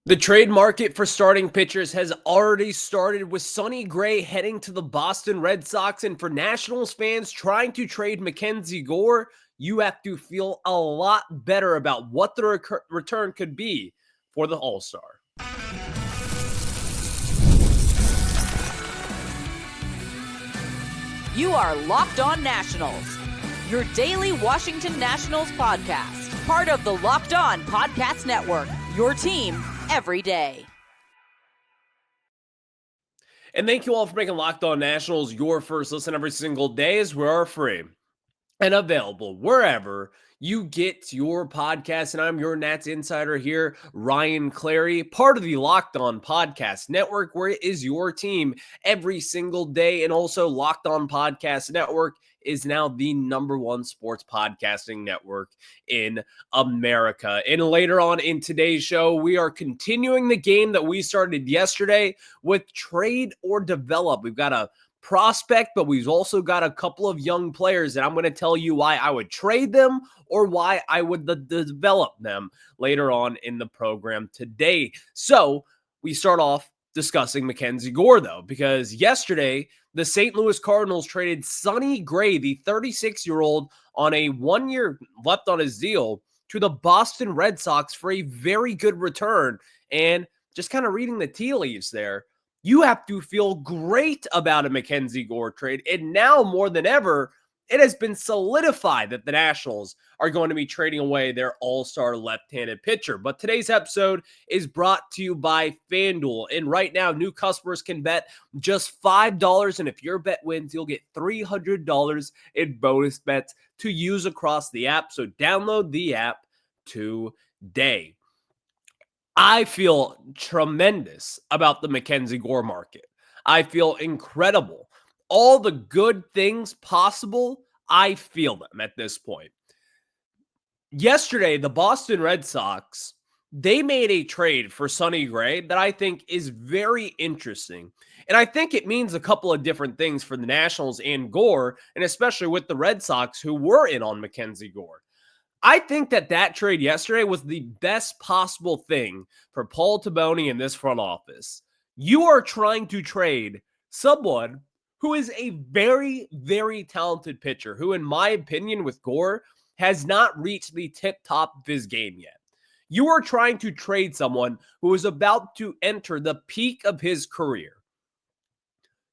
The trade market for starting pitchers has already started with Sonny Gray heading to the Boston Red Sox. And for Nationals fans trying to trade Mackenzie Gore, you have to feel a lot better about what the return could be for the All-Star. You are Locked On Nationals, your daily Washington Nationals podcast, part of the Locked On Podcast Network, your team every day. And thank you all for making Locked On Nationals your first listen every single day, as we are free and available wherever you get your podcast. And I'm your Nats insider here, Ryan Clary, part of the Locked On Podcast Network, where it is your team every single day. And also Locked On Podcast Network is now the #1 sports podcasting network in America. And later on in today's show, we are continuing the game that we started yesterday with trade or develop. We've got a prospect, but we've also got a couple of young players, and I'm going to tell you why I would trade them or why I would develop them later on in the program today. So we start off discussing Mackenzie Gore, though, because yesterday the St. Louis Cardinals traded Sonny Gray, the 36-year-old, on a 1 year left on his deal to the Boston Red Sox for a very good return. And just kind of reading the tea leaves there, you have to feel great about a Mackenzie Gore trade. And now more than ever, it has been solidified that the Nationals are going to be trading away their all-star left-handed pitcher. But today's episode is brought to you by FanDuel. And right now, new customers can bet just $5. And if your bet wins, you'll get $300 in bonus bets to use across the app. So download the app today. I feel tremendous about the Mackenzie Gore market. I feel incredible. All the good things possible, I feel them at this point. Yesterday, the Boston Red Sox, they made a trade for Sonny Gray that I think is very interesting. And I think it means a couple of different things for the Nationals and Gore, and especially with the Red Sox who were in on Mackenzie Gore. I think that trade yesterday was the best possible thing for Paul Taboni in this front office. You are trying to trade someone who is a very, very talented pitcher who, in my opinion, with Gore, has not reached the tip top of his game yet. You are trying to trade someone who is about to enter the peak of his career.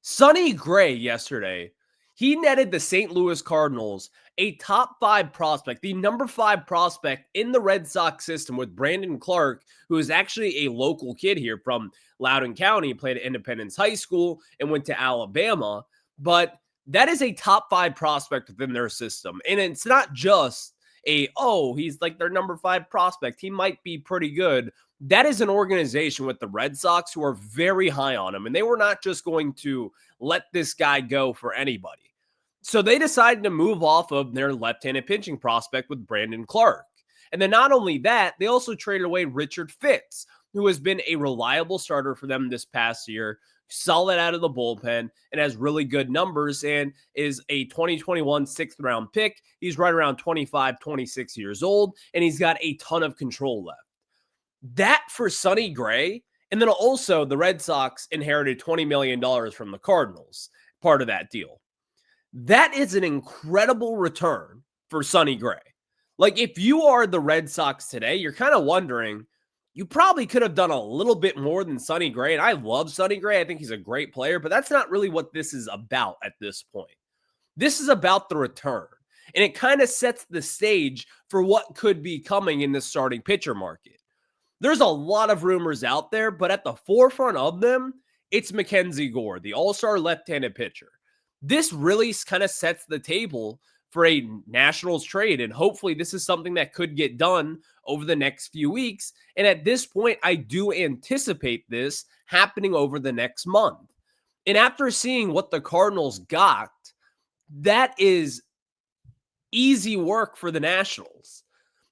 Sonny Gray yesterday, he netted the St. Louis Cardinals a top 5 prospect, the number 5 prospect in the Red Sox system with Brandon Clark, who is actually a local kid here from Loudoun County, played at Independence High School and went to Alabama. But that is a top 5 prospect within their system. And it's not just he's like their number 5 prospect. He might be pretty good. That is an organization with the Red Sox who are very high on him. And they were not just going to let this guy go for anybody. So they decided to move off of their left-handed pitching prospect with Brandon Clark. And then not only that, they also traded away Richard Fitz, who has been a reliable starter for them this past year, solid out of the bullpen, and has really good numbers, and is a 2021 6th-round pick. He's right around 25, 26 years old, and he's got a ton of control left. That for Sonny Gray, and then also the Red Sox inherited $20 million from the Cardinals, part of that deal. That is an incredible return for Sonny Gray. Like, if you are the Red Sox today, you're kind of wondering, you probably could have done a little bit more than Sonny Gray. And I love Sonny Gray. I think he's a great player, but that's not really what this is about at this point. This is about the return. And it kind of sets the stage for what could be coming in the starting pitcher market. There's a lot of rumors out there, but at the forefront of them, it's Mackenzie Gore, the all-star left-handed pitcher. This really kind of sets the table for a Nationals trade, and hopefully this is something that could get done over the next few weeks. And at this point, I do anticipate this happening over the next month. And after seeing what the Cardinals got, that is easy work for the Nationals.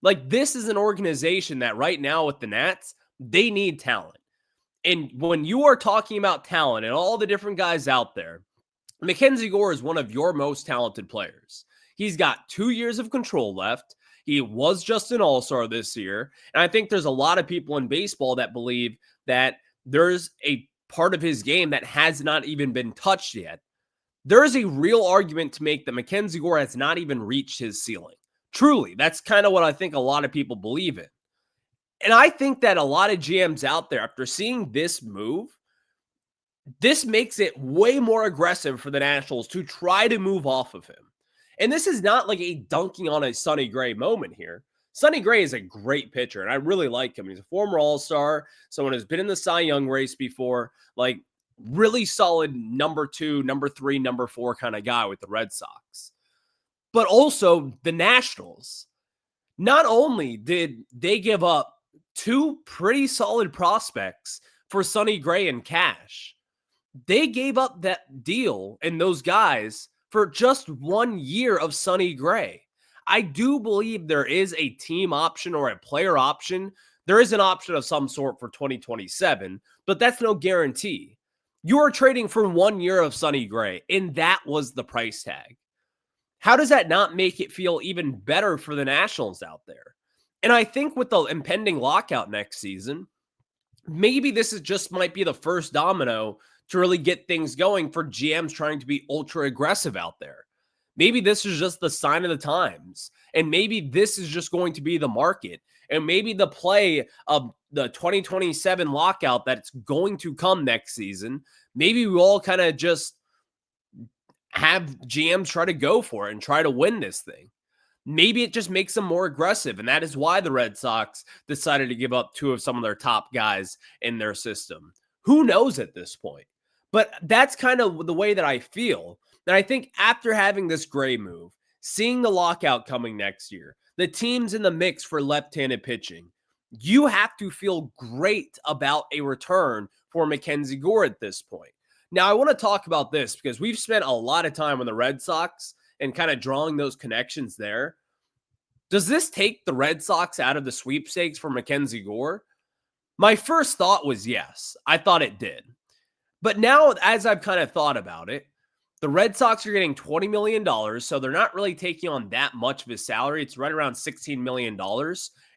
Like, this is an organization that right now with the Nats, they need talent. And when you are talking about talent and all the different guys out there, Mackenzie Gore is one of your most talented players. He's got 2 years of control left. He was just an all-star this year. And I think there's a lot of people in baseball that believe that there's a part of his game that has not even been touched yet. There is a real argument to make that Mackenzie Gore has not even reached his ceiling. Truly, that's kind of what I think a lot of people believe in. And I think that a lot of GMs out there, after seeing this move, this makes it way more aggressive for the Nationals to try to move off of him. And this is not like a dunking on a Sonny Gray moment here. Sonny Gray is a great pitcher, and I really like him. He's a former All-Star, someone who's been in the Cy Young race before, like really solid number 2, number 3, number 4 kind of guy with the Red Sox. But also the Nationals, not only did they give up 2 pretty solid prospects for Sonny Gray and cash, they gave up that deal and those guys for just 1 year of Sonny Gray. I do believe there is a team option or a player option. There is an option of some sort for 2027, but that's no guarantee. You are trading for 1 year of Sonny Gray, and that was the price tag. How does that not make it feel even better for the Nationals out there? And I think with the impending lockout next season, maybe this is just might be the first domino to really get things going for GMs trying to be ultra aggressive out there. Maybe this is just the sign of the times, and maybe this is just going to be the market, and maybe the play of the 2027 lockout that's going to come next season, maybe we all kind of just have GMs try to go for it and try to win this thing. Maybe it just makes them more aggressive, and that is why the Red Sox decided to give up 2 of some of their top guys in their system. Who knows at this point? But that's kind of the way that I feel. And I think after having this Gray move, seeing the lockout coming next year, the teams in the mix for left-handed pitching, you have to feel great about a return for Mackenzie Gore at this point. Now, I want to talk about this because we've spent a lot of time on the Red Sox and kind of drawing those connections there. Does this take the Red Sox out of the sweepstakes for Mackenzie Gore? My first thought was yes. I thought it did. But now, as I've kind of thought about it, the Red Sox are getting $20 million, so they're not really taking on that much of his salary. It's right around $16 million.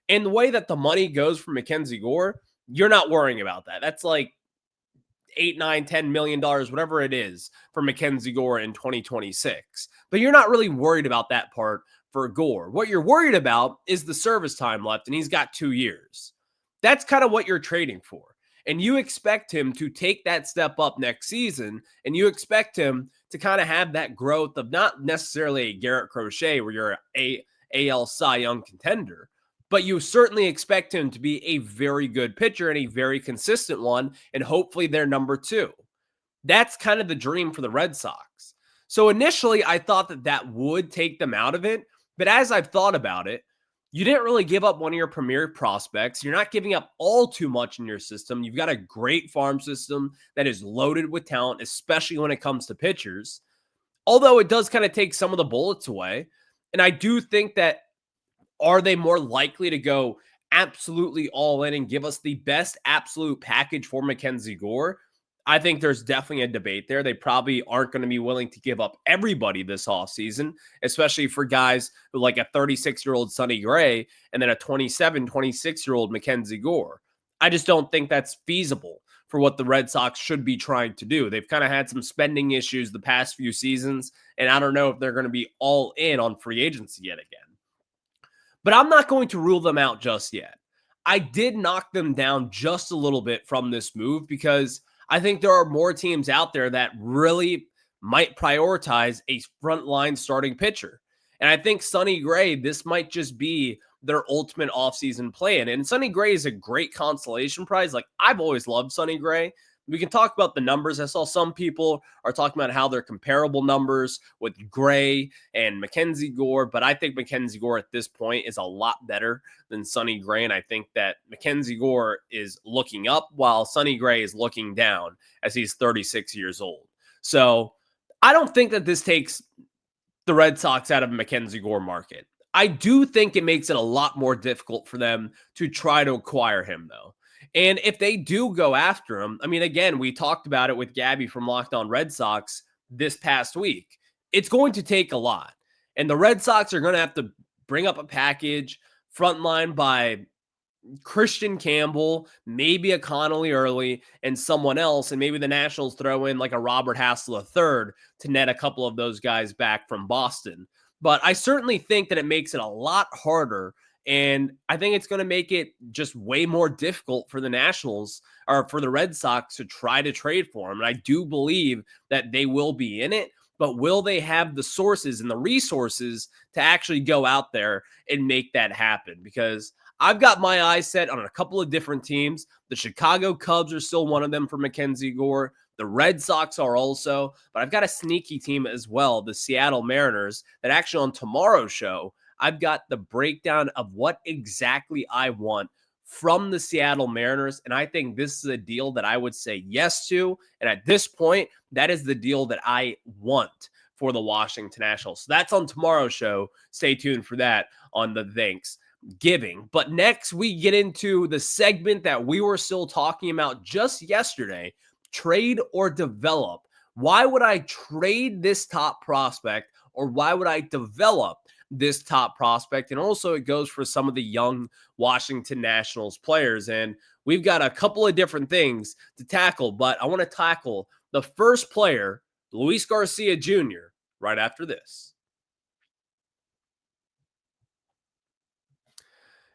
And the way that the money goes for Mackenzie Gore, you're not worrying about that. That's like $8, $9, $10 million, whatever it is for Mackenzie Gore in 2026. But you're not really worried about that part for Gore. What you're worried about is the service time left, and he's got 2 years. That's kind of what you're trading for. And you expect him to take that step up next season, and you expect him to kind of have that growth of not necessarily a Garrett Crochet where you're a AL Cy Young contender, but you certainly expect him to be a very good pitcher and a very consistent one, and hopefully they're number 2. That's kind of the dream for the Red Sox. So initially, I thought that that would take them out of it, but as I've thought about it, you didn't really give up one of your premier prospects. You're not giving up all too much in your system. You've got a great farm system that is loaded with talent, especially when it comes to pitchers. Although it does kind of take some of the bullets away. And I do think that, are they more likely to go absolutely all in and give us the best absolute package for Mackenzie Gore? I think there's definitely a debate there. They probably aren't going to be willing to give up everybody this offseason, especially for guys who like a 36-year-old Sonny Gray and then a 27, 26-year-old Mackenzie Gore. I just don't think that's feasible for what the Red Sox should be trying to do. They've kind of had some spending issues the past few seasons, and I don't know if they're going to be all in on free agency yet again. But I'm not going to rule them out just yet. I did knock them down just a little bit from this move because I think there are more teams out there that really might prioritize a frontline starting pitcher. And I think Sonny Gray, this might just be their ultimate offseason plan. And Sonny Gray is a great consolation prize. Like, I've always loved Sonny Gray. We can talk about the numbers. I saw some people are talking about how they're comparable numbers with Gray and Mackenzie Gore, but I think Mackenzie Gore at this point is a lot better than Sonny Gray, and I think that Mackenzie Gore is looking up while Sonny Gray is looking down as he's 36 years old. So I don't think that this takes the Red Sox out of Mackenzie Gore market. I do think it makes it a lot more difficult for them to try to acquire him, though. And if they do go after him, I mean, again, we talked about it with Gabby from Locked On Red Sox this past week. It's going to take a lot. And the Red Sox are going to have to bring up a package, frontline by Christian Campbell, maybe a Connolly early, and someone else, and maybe the Nationals throw in like a Robert Hassel III to net a couple of those guys back from Boston. But I certainly think that it makes it a lot harder, and I think it's going to make it just way more difficult for the Nationals or for the Red Sox to try to trade for him. And I do believe that they will be in it, but will they have the sources and the resources to actually go out there and make that happen? Because I've got my eyes set on a couple of different teams. The Chicago Cubs are still one of them for Mackenzie Gore. The Red Sox are also, but I've got a sneaky team as well, the Seattle Mariners, that actually on tomorrow's show, I've got the breakdown of what exactly I want from the Seattle Mariners. And I think this is a deal that I would say yes to. And at this point, that is the deal that I want for the Washington Nationals. So that's on tomorrow's show. Stay tuned for that on the Thanksgiving. But next, we get into the segment that we were still talking about just yesterday, trade or develop. Why would I trade this top prospect, or why would I develop this top prospect? And also it goes for some of the young Washington Nationals players. And we've got a couple of different things to tackle, but I want to tackle the first player, Luis Garcia Jr., right after this.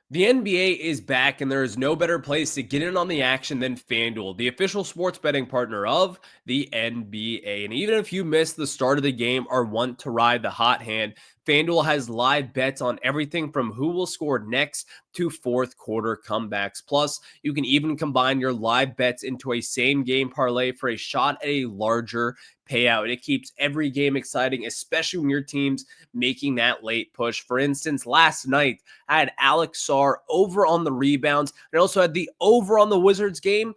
The NBA is back, and there is no better place to get in on the action than FanDuel, the official sports betting partner of the NBA. And even if you missed the start of the game or want to ride the hot hand, FanDuel has live bets on everything from who will score next to fourth quarter comebacks. Plus, you can even combine your live bets into a same game parlay for a shot at a larger payout. It keeps every game exciting, especially when your team's making that late push. For instance, last night, I had Alex Sarr over on the rebounds, and I also had the over on the Wizards game.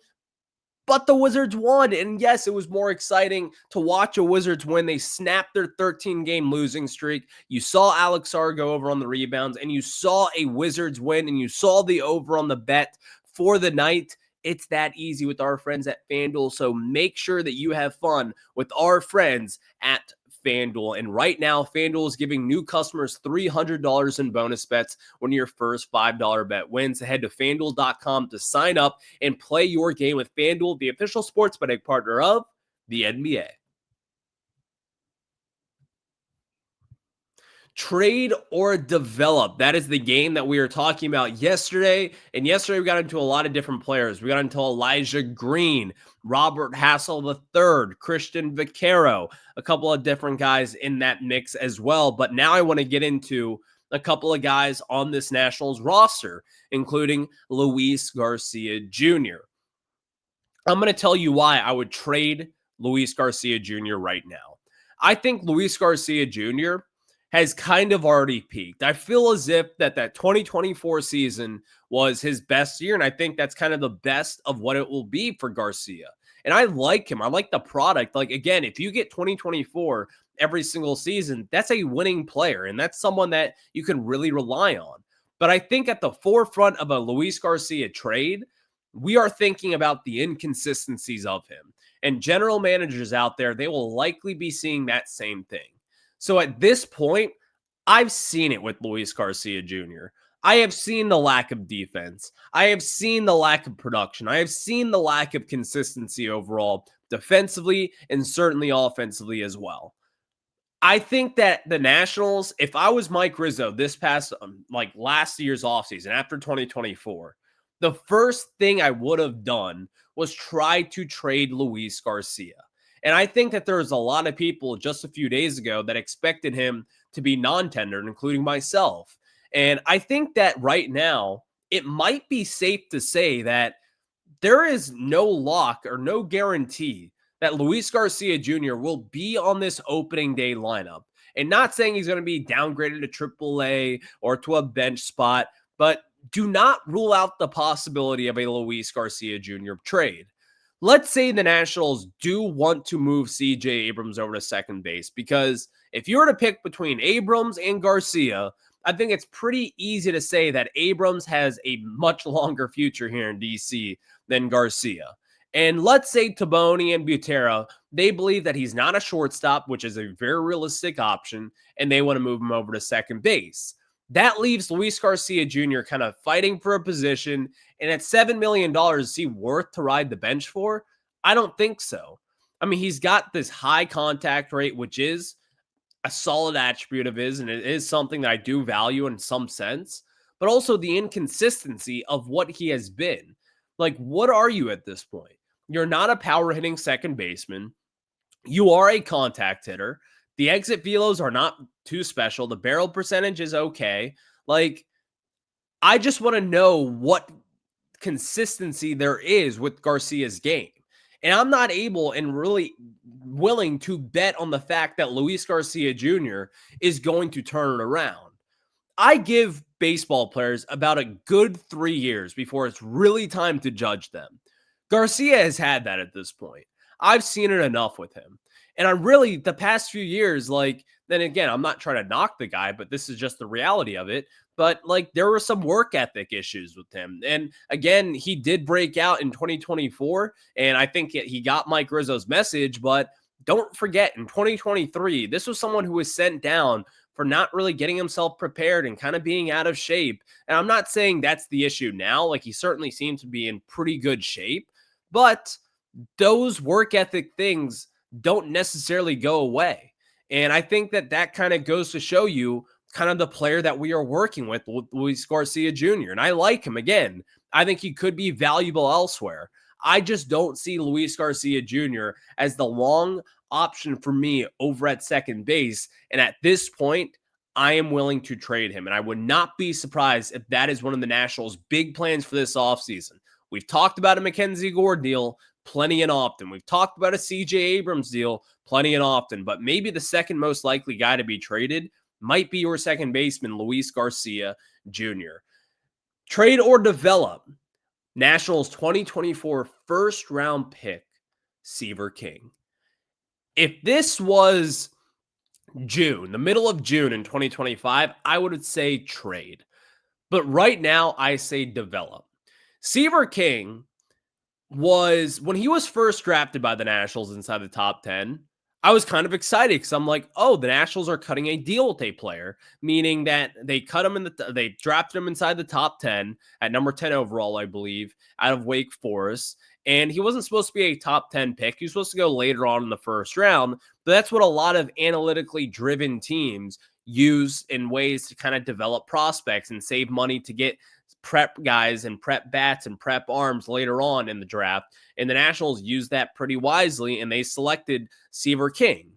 But the Wizards won. And yes, it was more exciting to watch a Wizards win. They snapped their 13-game losing streak. You saw Alex Sarr go over on the rebounds, and you saw a Wizards win, and you saw the over on the bet for the night. It's that easy with our friends at FanDuel. So make sure that you have fun with our friends at FanDuel. And right now, FanDuel is giving new customers $300 in bonus bets when your first $5 bet wins. Head to FanDuel.com to sign up and play your game with FanDuel, the official sports betting partner of the NBA. Trade or develop. That is the game that we were talking about yesterday. And yesterday we got into a lot of different players. We got into Elijah Green, Robert Hassel III, Christian Vaquero, a couple of different guys in that mix as well. But now I want to get into a couple of guys on this Nationals roster, including Luis Garcia Jr. I'm going to tell you why I would trade Luis Garcia Jr. right now. I think Luis Garcia Jr. has kind of already peaked. I feel as if that 2024 season was his best year, and I think that's kind of the best of what it will be for Garcia. And I like him. I like the product. Like, again, if you get 2024 every single season, that's a winning player, and that's someone that you can really rely on. But I think at the forefront of a Luis Garcia trade, we are thinking about the inconsistencies of him. And general managers out there, they will likely be seeing that same thing. So at this point, I've seen it with Luis Garcia Jr. I have seen the lack of defense. I have seen the lack of production. I have seen the lack of consistency overall, defensively and certainly offensively as well. I think that the Nationals, if I was Mike Rizzo this past, last year's offseason after 2024, the first thing I would have done was try to trade Luis Garcia. And I think that there's a lot of people just a few days ago that expected him to be non-tendered, including myself. And I think that right now, it might be safe to say that there is no lock or no guarantee that Luis Garcia Jr. will be on this opening day lineup. And not saying he's going to be downgraded to AAA or to a bench spot, but do not rule out the possibility of a Luis Garcia Jr. trade. Let's say the Nationals do want to move C.J. Abrams over to second base, because if you were to pick between Abrams and Garcia, I think it's pretty easy to say that Abrams has a much longer future here in D.C. than Garcia. And let's say Taboni and Butera, they believe that he's not a shortstop, which is a very realistic option, and they want to move him over to second base. That leaves Luis Garcia Jr. kind of fighting for a position. And at $7 million, is he worth to ride the bench for? I don't think so. I mean, he's got this high contact rate, which is a solid attribute of his, and it is something that I do value in some sense, but also the inconsistency of what he has been. Like, what are you at this point? You're not a power hitting second baseman. You are a contact hitter. The exit velos are not too special. The barrel percentage is okay. Like, I just want to know what consistency there is with Garcia's game. And I'm not able and really willing to bet on the fact that Luis Garcia Jr. is going to turn it around. I give baseball players about a good 3 years before it's really time to judge them. Garcia has had that at this point. I've seen it enough with him. And I'm really, the past few years, like, then again, I'm not trying to knock the guy, but this is just the reality of it. But like, there were some work ethic issues with him. And again, he did break out in 2024. And I think he got Mike Rizzo's message. But don't forget, in 2023, this was someone who was sent down for not really getting himself prepared and kind of being out of shape. And I'm not saying that's the issue now. Like, he certainly seems to be in pretty good shape. But those work ethic things don't necessarily go away. And I think that that kind of goes to show you kind of the player that we are working with Luis Garcia Jr. And I like him. Again, I think he could be valuable elsewhere. I just don't see Luis Garcia Jr. as the long option for me over at second base. And at this point, I am willing to trade him. And I would not be surprised if that is one of the Nationals' big plans for this offseason. We've talked about a Mackenzie Gore deal plenty and often. We've talked about a CJ Abrams deal plenty and often, but maybe the second most likely guy to be traded might be your second baseman, Luis Garcia Jr. Trade or develop. Nationals 2024 first round pick, Seaver King. If this was June, the middle of June in 2025, I would say trade. But right now, I say develop. Seaver King was, when he was first drafted by the Nationals inside the top 10, I was kind of excited because I'm like, oh, the Nationals are cutting a deal with a player, meaning that they cut him they drafted him inside the top 10 at number 10 overall, I believe, out of Wake Forest. And he wasn't supposed to be a top 10 pick. He was supposed to go later on in the first round. But that's what a lot of analytically driven teams use in ways to kind of develop prospects and save money to get prep guys and prep bats and prep arms later on in the draft. And the Nationals used that pretty wisely, and they selected Seaver King.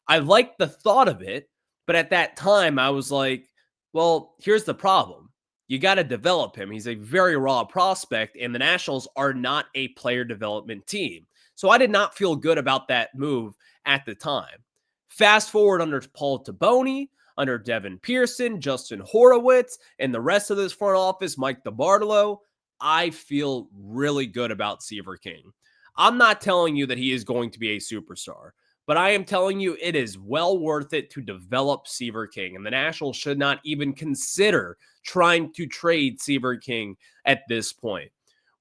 I liked the thought of it, but at that time I was like, well, here's the problem. You got to develop him. He's a very raw prospect, and the Nationals are not a player development team. So I did not feel good about that move at the time. Fast forward under Paul Taboni, under Devin Pearson, Justin Horowitz, and the rest of this front office, Mike DeBartolo, I feel really good about Seaver King. I'm not telling you that he is going to be a superstar, but I am telling you it is well worth it to develop Seaver King, and the Nationals should not even consider trying to trade Seaver King at this point.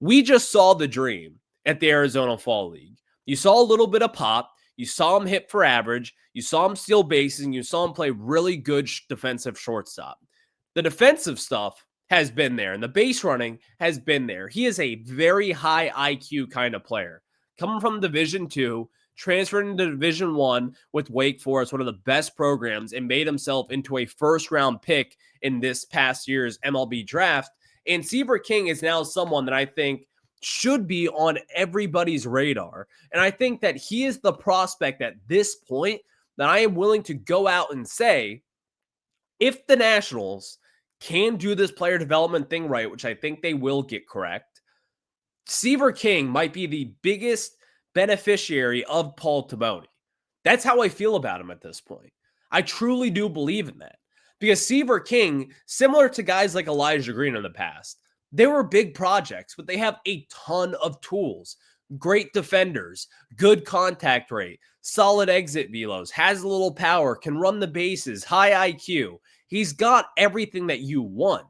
We just saw the dream at the Arizona Fall League. You saw a little bit of pop. You saw him hit for average. You saw him steal bases, and you saw him play really good defensive shortstop. The defensive stuff has been there, and the base running has been there. He is a very high IQ kind of player. Coming from Division II, transferred into Division I with Wake Forest, one of the best programs, and made himself into a first-round pick in this past year's MLB draft. And Seaver King is now someone that I think should be on everybody's radar. And I think that he is the prospect at this point that I am willing to go out and say, if the Nationals can do this player development thing right, which I think they will get correct, Seaver King might be the biggest beneficiary of Paul Taboni. That's how I feel about him at this point. I truly do believe in that. Because Seaver King, similar to guys like Elijah Green in the past, they were big projects, but they have a ton of tools. Great defenders, good contact rate, solid exit velos, has a little power, can run the bases, high IQ. He's got everything that you want.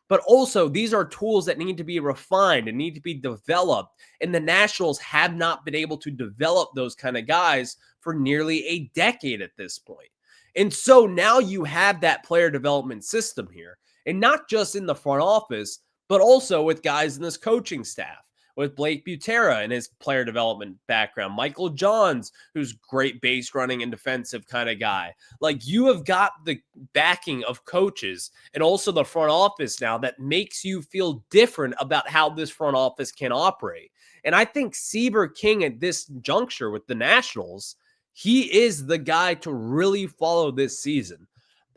But also, these are tools that need to be refined and need to be developed. And the Nationals have not been able to develop those kind of guys for nearly a decade at this point. And so now you have that player development system here, and not just in the front office, but also with guys in this coaching staff, with Blake Butera and his player development background, Michael Johns, who's great base running and defensive kind of guy. Like, you have got the backing of coaches and also the front office now that makes you feel different about how this front office can operate. And I think Seaver King at this juncture with the Nationals, he is the guy to really follow this season.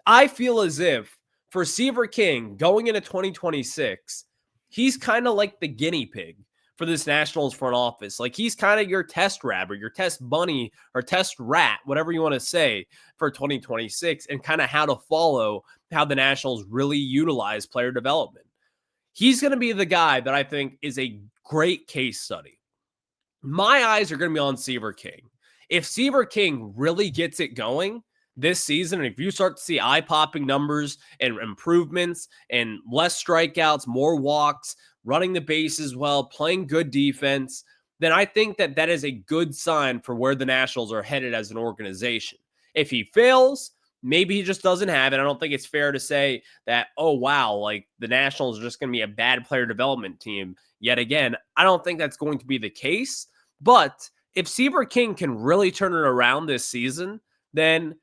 I feel as if for Seaver King going into 2026, he's kind of like the guinea pig for this Nationals front office. Like, he's kind of your test rabbit, your test bunny, or test rat, whatever you want to say, for 2026, and kind of how to follow how the Nationals really utilize player development. He's going to be the guy that I think is a great case study. My eyes are going to be on Seaver King. If Seaver King really gets it going this season, and if you start to see eye-popping numbers and improvements and less strikeouts, more walks, running the bases well, playing good defense, then I think that that is a good sign for where the Nationals are headed as an organization. If he fails, maybe he just doesn't have it. I don't think it's fair to say that, oh, wow, like the Nationals are just going to be a bad player development team yet again. I don't think that's going to be the case. But if Seaver King can really turn it around this season, then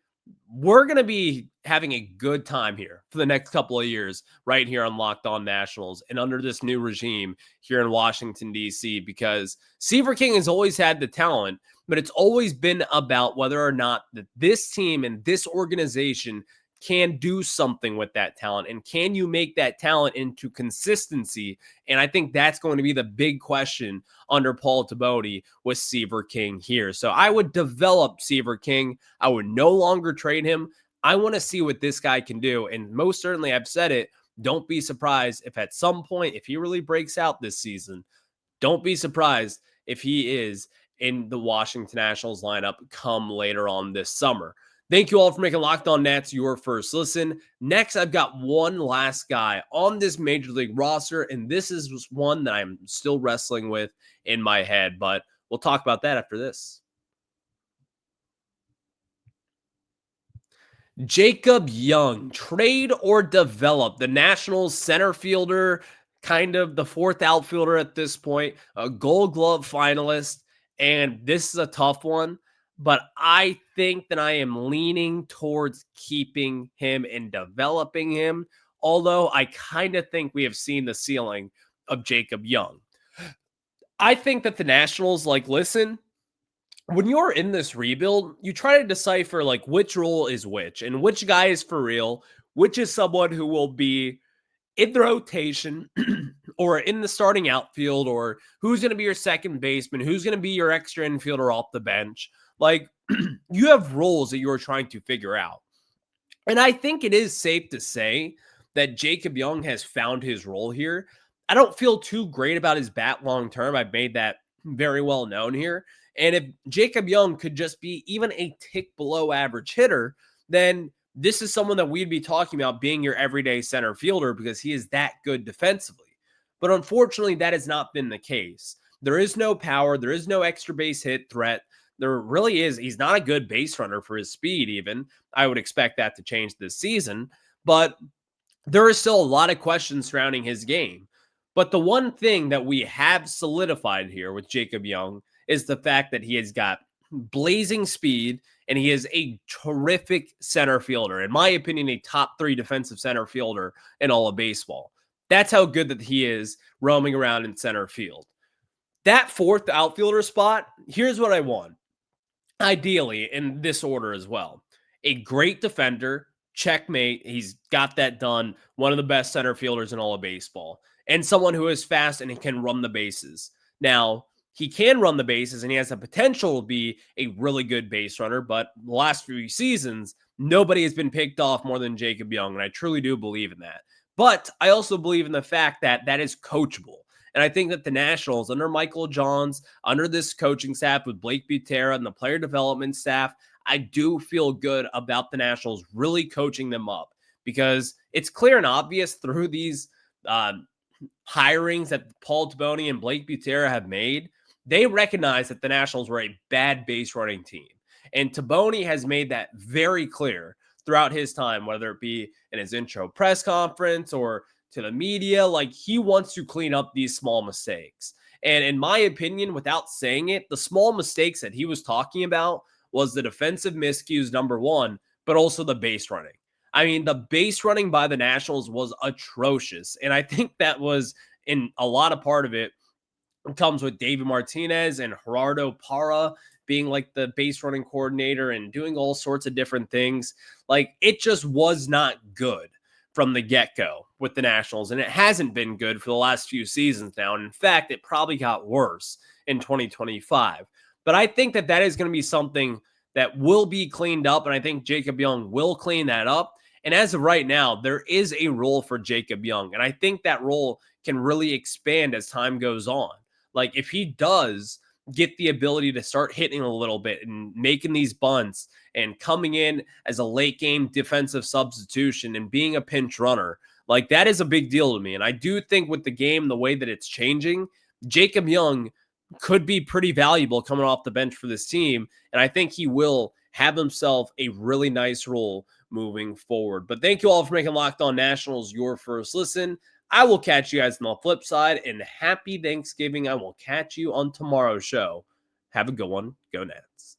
we're going to be having a good time here for the next couple of years right here on Locked On Nationals and under this new regime here in Washington, D.C., because Seaver King has always had the talent, but it's always been about whether or not that this team and this organization can do something with that talent, and can you make that talent into consistency? And I think that's going to be the big question under Paul Taboni with Seaver King here. So I would develop Seaver King. I would no longer trade him. I want to see what this guy can do. And most certainly, I've said it, don't be surprised if at some point, if he really breaks out this season, don't be surprised if he is in the Washington Nationals lineup come later on this summer. Thank you all for making Locked On Nats your first listen. Next, I've got one last guy on this Major League roster, and this is one that I'm still wrestling with in my head, but we'll talk about that after this. Jacob Young, trade or develop? The Nationals center fielder, kind of the fourth outfielder at this point, a Gold Glove finalist, and this is a tough one. But I think that I am leaning towards keeping him and developing him, although I kind of think we have seen the ceiling of Jacob Young. I think that the Nationals, listen, when you're in this rebuild, you try to decipher, which role is which, and which guy is for real, which is someone who will be in the rotation or in the starting outfield, or who's going to be your second baseman, who's going to be your extra infielder off the bench. You have roles that you're trying to figure out. And I think it is safe to say that Jacob Young has found his role here. I don't feel too great about his bat long term. I've made that very well known here. And if Jacob Young could just be even a tick below average hitter, then this is someone that we'd be talking about being your everyday center fielder because he is that good defensively. But unfortunately, that has not been the case. There is no power. There is no extra base hit threat. There really is. He's not a good base runner for his speed even. I would expect that to change this season. But there is still a lot of questions surrounding his game. But the one thing that we have solidified here with Jacob Young is the fact that he has got blazing speed and he is a terrific center fielder. In my opinion, a top 3 defensive center fielder in all of baseball. That's how good that he is roaming around in center field. That fourth outfielder spot, here's what I want. Ideally, in this order as well. A great defender, checkmate. He's got that done. One of the best center fielders in all of baseball. And someone who is fast and can run the bases. Now, he can run the bases and he has the potential to be a really good base runner, but the last few seasons, nobody has been picked off more than Jacob Young, and I truly do believe in that. But I also believe in the fact that that is coachable. And I think that the Nationals, under Michael Johns, under this coaching staff with Blake Butera and the player development staff, I do feel good about the Nationals really coaching them up because it's clear and obvious through these hirings that Paul Taboni and Blake Butera have made. They recognize that the Nationals were a bad base running team. And Taboni has made that very clear throughout his time, whether it be in his intro press conference or to the media. Like, he wants to clean up these small mistakes. And in my opinion, without saying it, the small mistakes that he was talking about was the defensive miscues, number one, but also the base running. I mean, the base running by the Nationals was atrocious. And I think that was in a lot of part of it comes with David Martinez and Gerardo Parra being like the base running coordinator and doing all sorts of different things. Like, it just was not good from the get-go with the Nationals, and it hasn't been good for the last few seasons now. And in fact, it probably got worse in 2025. But I think that that is going to be something that will be cleaned up, and I think Jacob Young will clean that up. And as of right now, there is a role for Jacob Young, and I think that role can really expand as time goes on. Like, if he does get the ability to start hitting a little bit and making these bunts and coming in as a late game defensive substitution and being a pinch runner, like, that is a big deal to me. And I do think with the game, the way that it's changing, Jacob Young could be pretty valuable coming off the bench for this team. And I think he will have himself a really nice role moving forward. But thank you all for making Locked On Nationals your first listen. I will catch you guys on the flip side, and happy Thanksgiving. I will catch you on tomorrow's show. Have a good one. Go Nats.